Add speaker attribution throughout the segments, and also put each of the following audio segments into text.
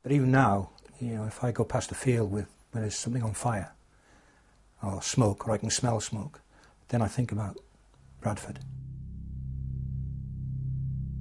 Speaker 1: But even now, you know, if I go past a field where there's something on fire, or smoke, or I can smell smoke, then I think about Bradford.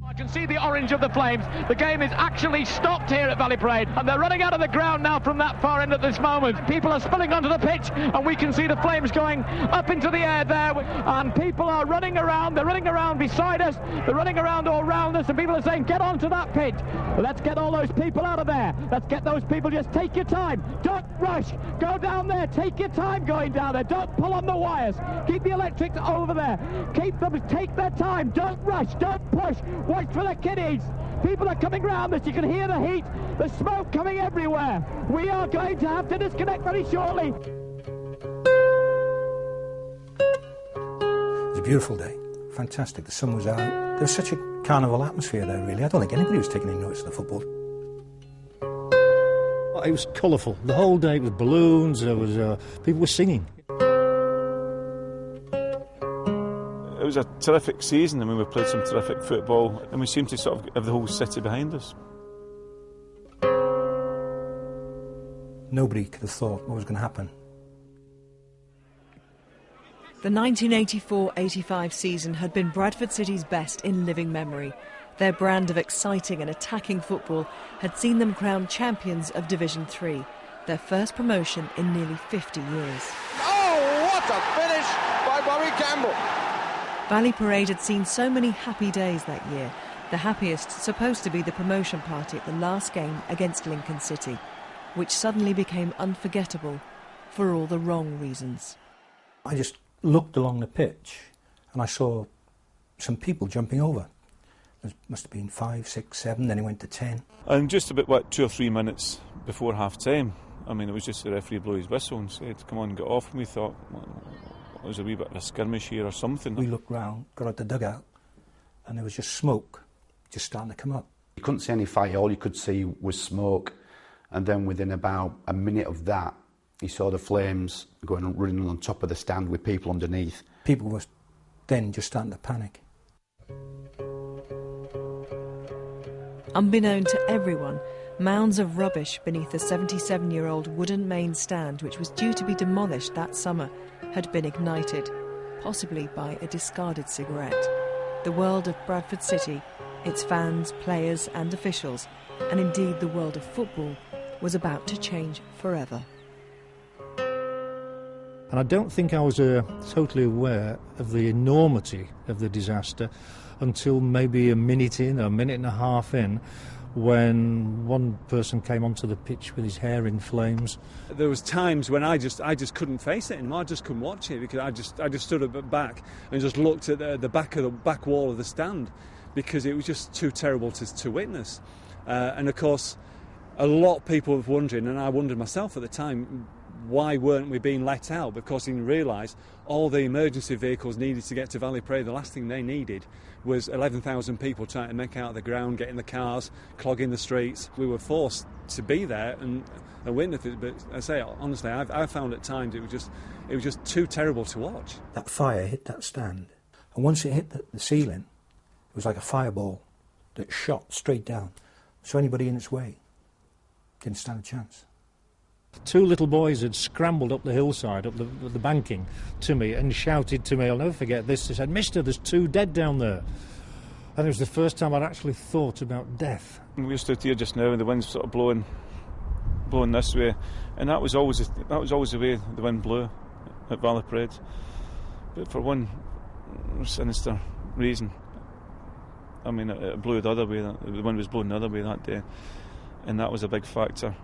Speaker 2: I can see the orange of the flames. The game is actually stopped here at Valley Parade, and they're running out of the ground now from that far end at this moment. People are spilling onto the pitch, and we can see the flames going up into the air there, and people are running around. They're running around beside us, they're running around all around us, and people are saying, get onto that pitch. Let's get all those people out of there. Let's get those people. Just take your time. Don't rush. Go down there. Take your time going down there. Don't pull on the wires. Keep the electrics over there. Keep them. Take their time. Don't rush. Don't push. Watch for the kiddies. People are coming round us. You can hear the heat. The smoke coming everywhere. We are going to have to disconnect very shortly.
Speaker 1: It was a beautiful day. Fantastic. The sun was out. There was such a carnival atmosphere there, really. I don't think anybody was taking any notice of the football.
Speaker 3: It was colourful. The whole day it was balloons, there was people were singing.
Speaker 4: It was a terrific season. I mean, we played some terrific football, and we seemed to sort of have the whole city behind us.
Speaker 1: Nobody could have thought what was going to happen.
Speaker 5: The 1984-85 season had been Bradford City's best in living memory. Their brand of exciting and attacking football had seen them crowned champions of Division 3, their first promotion in nearly 50 years.
Speaker 6: Oh, what a finish by Warwick Campbell!
Speaker 5: Valley Parade had seen so many happy days that year, the happiest supposed to be the promotion party at the last game against Lincoln City, which suddenly became unforgettable for all the wrong reasons.
Speaker 1: I just looked along the pitch and I saw some people jumping over. There must have been 5, 6, 7, then it went to 10.
Speaker 4: And just about, 2 or 3 minutes before half-time, I mean, it was just the referee blew his whistle and said, come on, get off. And we thought, well, it was a wee bit of a skirmish here or something.
Speaker 1: We looked round, got out the dugout, and there was just smoke just starting to come up.
Speaker 7: You couldn't see any fire, all you could see was smoke. And then within about a minute of that, you saw the flames going running on top of the stand with people underneath.
Speaker 1: People were then just starting to panic.
Speaker 5: Unbeknown to everyone, mounds of rubbish beneath the 77-year-old wooden main stand, which was due to be demolished that summer, had been ignited, possibly by a discarded cigarette. The world of Bradford City, its fans, players and officials, and indeed the world of football, was about to change forever.
Speaker 3: And I don't think I was totally aware of the enormity of the disaster until maybe a minute in, a minute and a half in, when one person came onto the pitch with his hair in flames.
Speaker 8: There was times when I just couldn't face it anymore. I just couldn't watch it because I just stood a bit back and just looked at the back wall of the stand because it was just too terrible to witness. And of course, a lot of people were wondering, and I wondered myself at the time, why weren't we being let out? Because you realise all the emergency vehicles needed to get to Valley Parade, the last thing they needed was 11,000 people trying to make out of the ground, get in the cars, clogging the streets. We were forced to be there and witness it, but I say, honestly, I found at times it was just too terrible to watch.
Speaker 1: That fire hit that stand, and once it hit the ceiling, it was like a fireball that shot straight down. So anybody in its way didn't stand a chance.
Speaker 3: 2 little boys had scrambled up the hillside, up the banking, to me and shouted to me, I'll never forget this, they said, "Mister, there's 2 dead down there." And it was the first time I'd actually thought about death.
Speaker 4: We stood here just now and the wind's sort of blowing this way, and that was always the way the wind blew at Valley Parade. But for one sinister reason, I mean, it blew the other way, the wind was blowing the other way that day, and that was a big factor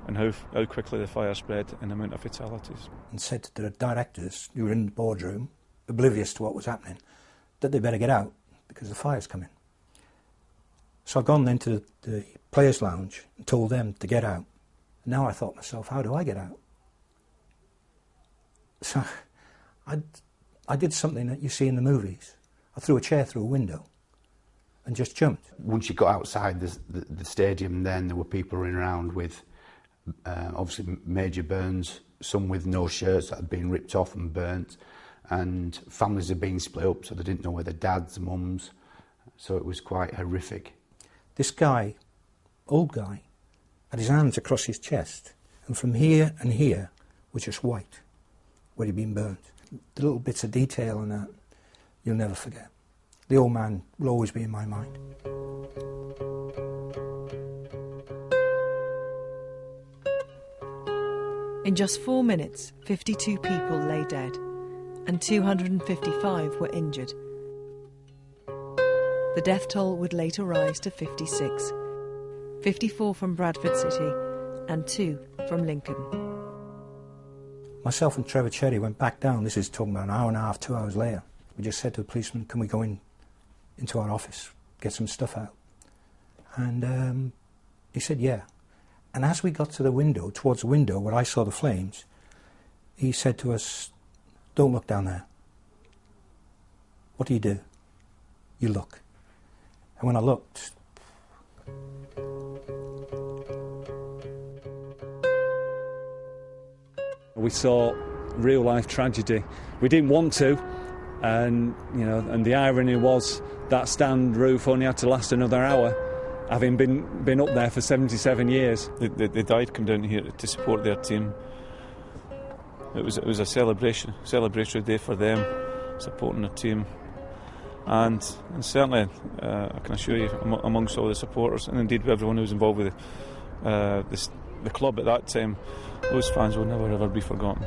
Speaker 4: in how quickly the fire spread and the amount of fatalities.
Speaker 1: And said to the directors who were in the boardroom, oblivious to what was happening, that they better get out because the fire's coming. So I've gone then to the players' lounge and told them to get out. And now I thought to myself, how do I get out? So I did something that you see in the movies. I threw a chair through a window and just jumped.
Speaker 7: Once you got outside the stadium, then there were people running around with obviously major burns, some with no shirts that had been ripped off and burnt, and families had been split up, so they didn't know where their dads, mums, so it was quite horrific.
Speaker 1: This guy, old guy, had his hands across his chest, and from here and here were just white, where he'd been burnt. The little bits of detail on that, you'll never forget. The old man will always be in my mind.
Speaker 5: In just 4 minutes, 52 people lay dead, and 255 were injured. The death toll would later rise to 56, 54 from Bradford City and 2 from Lincoln.
Speaker 1: Myself and Trevor Cherry went back down. This is talking about an hour and a half, 2 hours later. We just said to the policeman, can we go into our office, get some stuff out? And he said, yeah. And as we got to the window, towards the window where I saw the flames, he said to us, don't look down there. What do? You look. And when I looked,
Speaker 8: we saw real life tragedy. We didn't want to, and and the irony was that stand roof only had to last another hour, having been up there for 77 years.
Speaker 4: They died come down here to support their team. It was a celebratory day for them, supporting their team. And certainly, I can assure you, amongst all the supporters, and indeed everyone who was involved with the club at that time, those fans will never ever be forgotten.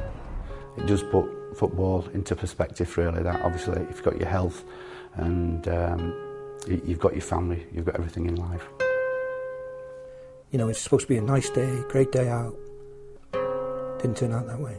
Speaker 7: It does put football into perspective, really, that obviously if you've got your health and you've got your family, you've got everything in life.
Speaker 1: It's supposed to be a nice day, great day out. Didn't turn out that way.